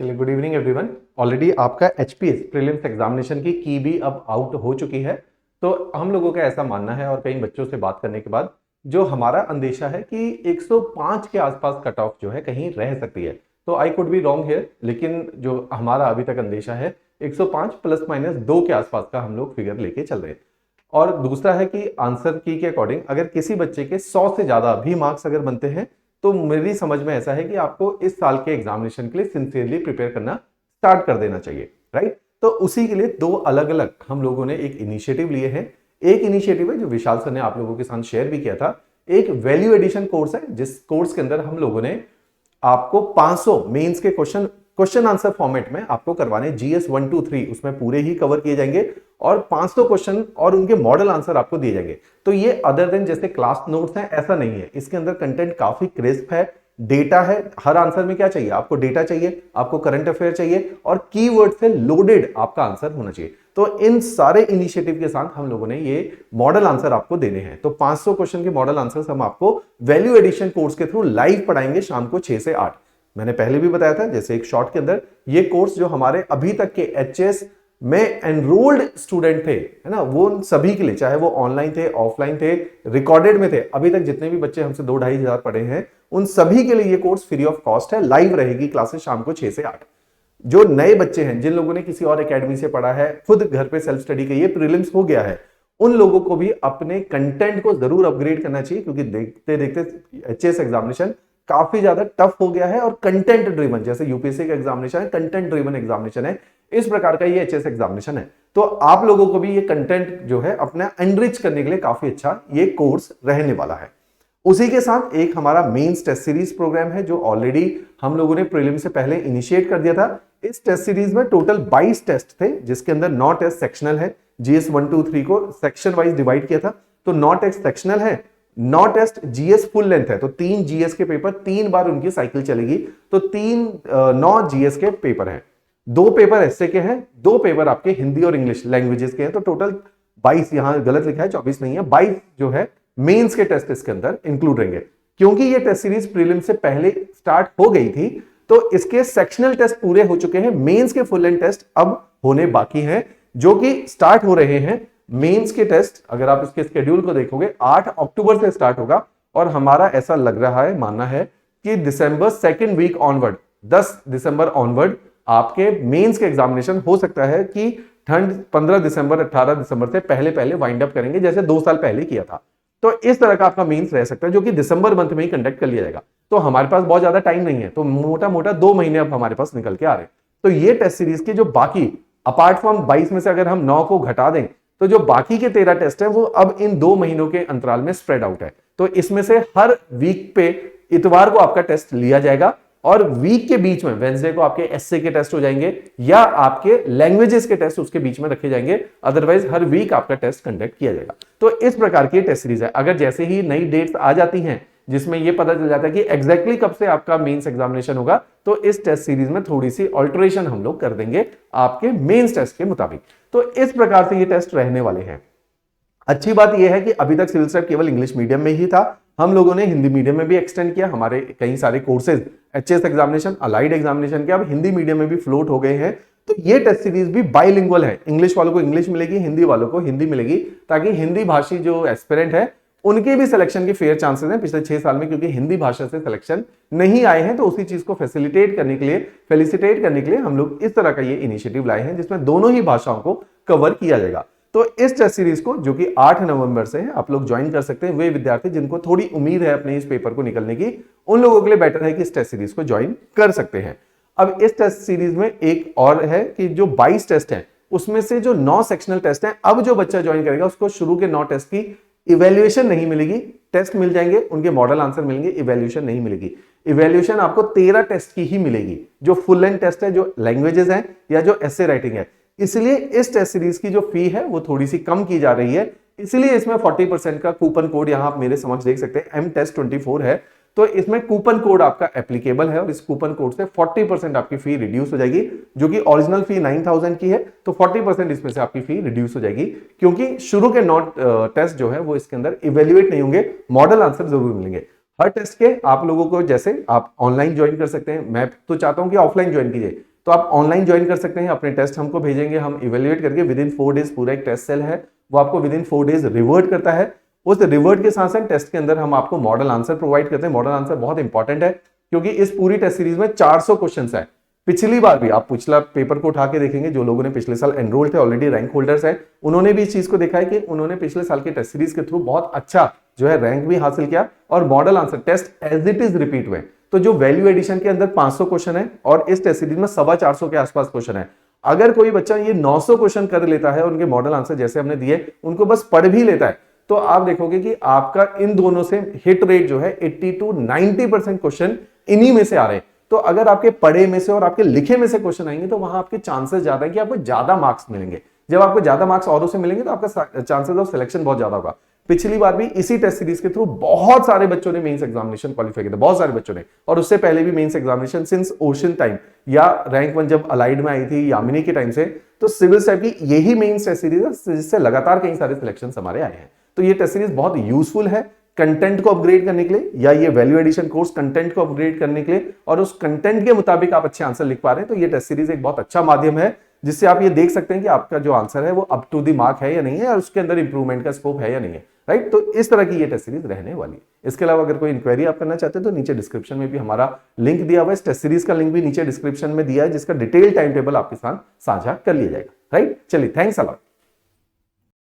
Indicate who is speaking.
Speaker 1: चलिए, good evening everyone. Already आपका HPS prelims examination की भी अब आउट हो चुकी है। तो हम लोगों का ऐसा मानना है और कई बच्चों से बात करने के बाद जो हमारा अंदेशा है कि 105 के आसपास कट ऑफ जो है कहीं रह सकती है। तो I could be wrong here, लेकिन जो हमारा अभी तक अंदेशा है 105 प्लस माइनस 2 के आसपास का हम लोग फिगर लेके चल रहे हैं। और दूसरा है कि आंसर की के अकॉर्डिंग अगर किसी बच्चे के 100 से ज्यादा भी मार्क्स अगर बनते हैं तो मेरी समझ में ऐसा है कि आपको इस साल के एग्जामिनेशन के लिए सिंसियरली प्रिपेयर करना स्टार्ट कर देना चाहिए, राइट। तो उसी के लिए दो अलग अलग हम लोगों ने एक इनिशिएटिव लिए हैं। एक इनिशिएटिव है जो विशाल सर ने आप लोगों के साथ शेयर भी किया था, एक वैल्यू एडिशन कोर्स है जिस कोर्स के अंदर हम लोगों ने आपको 500 मेंस के क्वेश्चन आंसर फॉर्मेट में आपको करवाने जीएस 1 2 3 उसमें पूरे ही कवर किए जाएंगे और 500 क्वेश्चन और उनके मॉडल आंसर आपको दिए जाएंगे। तो ये अदर देन जैसे क्लास नोट्स हैं ऐसा नहीं है, इसके अंदर कंटेंट काफी क्रिस्प है, डेटा है। हर आंसर में क्या चाहिए आपको? डेटा चाहिए, आपको करंट अफेयर चाहिए और कीवर्ड से लोडेड आपका आंसर होना चाहिए। तो इन सारे इनिशिएटिव के साथ हम लोगों ने ये मॉडल आंसर आपको देने हैं। तो 500 क्वेश्चन के मॉडल आंसर्स हम आपको वैल्यू एडिशन कोर्स के थ्रू लाइव पढ़ाएंगे शाम को 6 से 8। मैंने पहले भी बताया था जैसे एक शॉर्ट के अंदर ये कोर्स जो हमारे अभी तक के एचएस में एनरोल्ड स्टूडेंट थे, है ना, वो सभी के लिए, चाहे वो ऑनलाइन थे, ऑफलाइन थे, रिकॉर्डेड में थे, अभी तक जितने भी बच्चे हमसे 2-2.5 हजार पढ़े हैं उन सभी के लिए ये कोर्स फ्री ऑफ कॉस्ट है। लाइव रहेगी क्लासेस शाम को 6 से 8। जो नए बच्चे हैं, जिन लोगों ने किसी और एकेडमी से पढ़ा है, खुद घर पे सेल्फ स्टडी के ये प्रीलिम्स हो गया है, उन लोगों को भी अपने कंटेंट को जरूर अपग्रेड करना चाहिए, क्योंकि देखते देखते एचएस एग्जामिनेशन काफी ज्यादा टफ हो गया है और कंटेंट ड्रिवन, जैसे यूपीएससी का एग्जामिनेशन है कंटेंट ड्रिवन एग्जामिनेशन है, इस प्रकार का ये एचएस एग्जामिनेशन है। तो आप लोगों को भी ये कंटेंट जो है अपना एनरिच करने के लिए काफी अच्छा ये कोर्स रहने वाला है। उसी के साथ एक हमारा मेंस टेस्ट सीरीज प्रोग्राम है जो ऑलरेडी हम लोगों ने प्रीलिम से पहले इनिशिएट कर दिया था। इस टेस्ट सीरीज में टोटल 22 टेस्ट थे, जिसके अंदर 9 टेस्ट सेक्शनल है। जीएस 1 2 3 को सेक्शन वाइज डिवाइड किया था, तो 9 टेस्ट सेक्शनल है, 9 टेस्ट जीएस फुल लेंथ है। तो 3 जीएस के पेपर 3 बार उनकी साइकिल चलेगी, तो 9 जीएस के पेपर हैं, 2 पेपर एसए के हैं, 2 पेपर आपके हिंदी और इंग्लिश लैंग्वेजेस के हैं। तो टोटल 22, यहां गलत लिखा है 24 नहीं है, 22 जो है मेंस के टेस्ट इसके अंदर इंक्लूड रहेंगे। क्योंकि ये टेस्ट सीरीज प्रीलिम से पहले स्टार्ट हो गई थी तो इसके सेक्शनल टेस्ट पूरे हो चुके हैं, मेंस के फुल लेंथ टेस्ट अब होने बाकी हैं जो कि स्टार्ट हो रहे हैं। मेंस के टेस्ट अगर आप इसके शेड्यूल को देखोगे 8 अक्टूबर से स्टार्ट होगा और हमारा ऐसा लग रहा है, मानना है कि दिसंबर सेकेंड वीक ऑनवर्ड, 10 दिसंबर ऑनवर्ड आपके मेंस के एग्जामिनेशन हो सकता है कि ठंड 15 दिसंबर 18 दिसंबर से पहले पहले वाइंड अप करेंगे, जैसे 2 साल पहले किया था। तो इस तरह का आपका मेंस रह सकता है जो कि दिसंबर मंथ में ही कंडक्ट कर लिया जाएगा। तो हमारे पास बहुत ज्यादा टाइम नहीं है, तो मोटा मोटा 2 महीने अब हमारे पास निकल के आ रहे हैं। तो ये टेस्ट सीरीज के जो बाकी अपार्ट फ्रॉम 22 में से अगर हम 9 को घटा दें तो जो बाकी के 13 टेस्ट है वो अब इन 2 महीनों के अंतराल में स्प्रेड आउट है। तो इसमें से हर वीक पे इतवार को आपका टेस्ट लिया जाएगा और वीक के बीच में वेडनेसडे को आपके एसए के टेस्ट हो जाएंगे या आपके लैंग्वेजेस के टेस्ट उसके बीच में रखे जाएंगे। अदरवाइज हर वीक आपका टेस्ट कंडक्ट किया जाएगा। तो इस प्रकार की टेस्ट सीरीज है। अगर जैसे ही नई डेट्स आ जाती हैं जिसमें यह पता चल जाता है कि एग्जैक्टली कब से आपका मेंस एग्जामिनेशन होगा, तो इस टेस्ट सीरीज में थोड़ी सी ऑल्टरेशन हम लोग कर देंगे आपके मेंस टेस्ट के मुताबिक। तो इस प्रकार से ये टेस्ट रहने वाले हैं। अच्छी बात यह है कि अभी तक सिविल सर्व केवल इंग्लिश मीडियम में ही था, हम लोगों ने हिंदी मीडियम में भी एक्सटेंड किया। हमारे कई सारे courses HS examination, allied examination के अब हिंदी मीडियम में भी फ्लोट हो गए हैं। तो ये टेस्ट सीरीज भी बाइलिंगुअल है, इंग्लिश वालों को इंग्लिश मिलेगी, हिंदी वालों को हिंदी मिलेगी, ताकि हिंदी भाषी जो एस्पिरेंट है उनके भी सिलेक्शन के फेयर चांसेस हैं पिछले 6 साल में, क्योंकि हिंदी भाषा से सिलेक्शन नहीं आए हैं। तो उसी चीज को फेलिसिटेट करने के लिए हम लोग इस तरह का ये इनिशिएटिव लाए हैं जिसमें दोनों ही भाषाओं को कवर किया जाएगा। तो इस टेस्ट सीरीज को जो कि 8 नवंबर से है आप लोग ज्वाइन कर सकते हैं। वे विद्यार्थी जिनको थोड़ी उम्मीद है अपने इस पेपर को निकलने की, उन लोगों के लिए बेटर है कि इस टेस्ट सीरीज को ज्वाइन कर सकते हैं। अब इस टेस्ट सीरीज में एक और है कि जो 22 टेस्ट हैं उसमें से जो 9 सेक्शनल टेस्ट हैं, अब जो बच्चा ज्वाइन करेगा उसको शुरू के 9 टेस्ट की इवैल्यूएशन नहीं मिलेगी। टेस्ट मिल जाएंगे, उनके मॉडल आंसर मिलेंगे, इवैल्यूएशन नहीं मिलेगी। इवैल्यूएशन आपको 13 टेस्ट की ही मिलेगी, जो फुल लेंथ टेस्ट है, जो लैंग्वेजेस हैं या जो एसे राइटिंग है। इसलिए इस टेस्ट सीरीज की जो फी है वो थोड़ी सी कम की जा रही है, इसलिए इसमें 40% का कूपन कोड यहां आप मेरे समझ देख सकते हैं, mtest24 है। तो इसमें कूपन कोड आपका एप्लीकेबल है और इस कूपन कोड से 40% आपकी फी रिड्यूस हो जाएगी, जो कि ओरिजिनल फी 9000 की है। तो 40% इसमें से आपकी फी रिड्यूस हो जाएगी, क्योंकि शुरू के 9 टेस्ट जो है वो इसके अंदर इवेल्युएट नहीं होंगे, मॉडल आंसर जरूर मिलेंगे। हर टेस्ट के आप लोगों को, जैसे आप ऑनलाइन ज्वाइन कर सकते हैं, मैं तो चाहता हूं कि ऑफलाइन ज्वाइन कीजिए, तो आप ऑनलाइन ज्वाइन कर सकते हैं, अपने टेस्ट हमको भेजेंगे, हम इवेल्युएट करके विद इन 4 डेज, पूरा एक टेस्ट सेल है वो आपको विद इन 4 डेज रिवर्ट करता है। उस रिवर्ट के साथ साथ टेस्ट के अंदर हम आपको मॉडल आंसर प्रोवाइड करते हैं। मॉडल आंसर बहुत इंपॉर्टेंट है क्योंकि इस पूरी टेस्ट सीरीज में 400 क्वेश्चन है। पिछली बार भी आप पिछला पेपर को उठा के देखेंगे, जो लोगों ने पिछले साल एनरोल थे, ऑलरेडी रैंक होल्डर्स है, उन्होंने भी इस चीज को देखा है कि उन्होंने पिछले साल के टेस्ट सीरीज के थ्रू बहुत अच्छा जो है रैंक भी हासिल किया और model answer test as it is repeat हुए। तो जो वैल्यू एडिशन के अंदर 500 क्वेश्चन है और इस टेस्ट सीरीज में 450 के आसपास क्वेश्चन है। अगर कोई बच्चा ये 900 क्वेश्चन कर लेता है, उनके मॉडल आंसर जैसे हमने दिए उनको बस पढ़ भी लेता है, तो आप देखोगे कि आपका इन दोनों से हिट रेट जो है 80 to 90% क्वेश्चन इन्हीं में से आ रहे हैं। तो अगर आपके पढ़े में से और आपके लिखे में से क्वेश्चन आएंगे तो वहां आपके चांसेस ज्यादा है कि आपको ज्यादा मार्क्स मिलेंगे। जब आपको ज्यादा मार्क्स औरों से मिलेंगे तो आपका चांसेस ऑफ सिलेक्शन बहुत ज्यादा होगा। पिछली बार भी इसी टेस्ट सीरीज के थ्रू बहुत सारे बच्चों ने मेंस एग्जामिनेशन क्वालिफाई किया था, बहुत सारे बच्चों ने, और उससे पहले भी मेंस एग्जामिनेशन सिंस ओशन टाइम या रैंक 1 जब अलाइड में आई थी यामिनी के टाइम से, तो सिविल साहब की यही मेंस टेस्ट सीरीज है जिससे लगातार कई सारे सिलेक्शन हमारे आए हैं। तो ये टेस्ट सीरीज बहुत यूजफुल है कंटेंट को अपग्रेड करने के लिए, या ये वैल्यू एडिशन कोर्स कंटेंट को अपग्रेड करने के लिए, और उस कंटेंट के मुताबिक आप अच्छे आंसर लिख पा रहे हैं। तो ये टेस्ट सीरीज एक बहुत अच्छा माध्यम है जिससे आप ये देख सकते हैं कि आपका जो आंसर है वो अप टू द मार्क है या नहीं है, और उसके अंदर इंप्रूवमेंट का स्कोप है या नहीं है। राइट, तो इस तरह की ये टेस्ट सीरीज रहने वाली है। इसके अलावा अगर कोई इंक्वायरी आप करना चाहते हैं तो नीचे डिस्क्रिप्शन में भी हमारा लिंक दिया हुआ है, इस टेस्ट सीरीज का लिंक भी नीचे डिस्क्रिप्शन में दिया है, जिसका डिटेल टाइम टेबल आपके साथ साझा कर लिया जाएगा। राइट, चलिए, थैंक्स अ लॉट।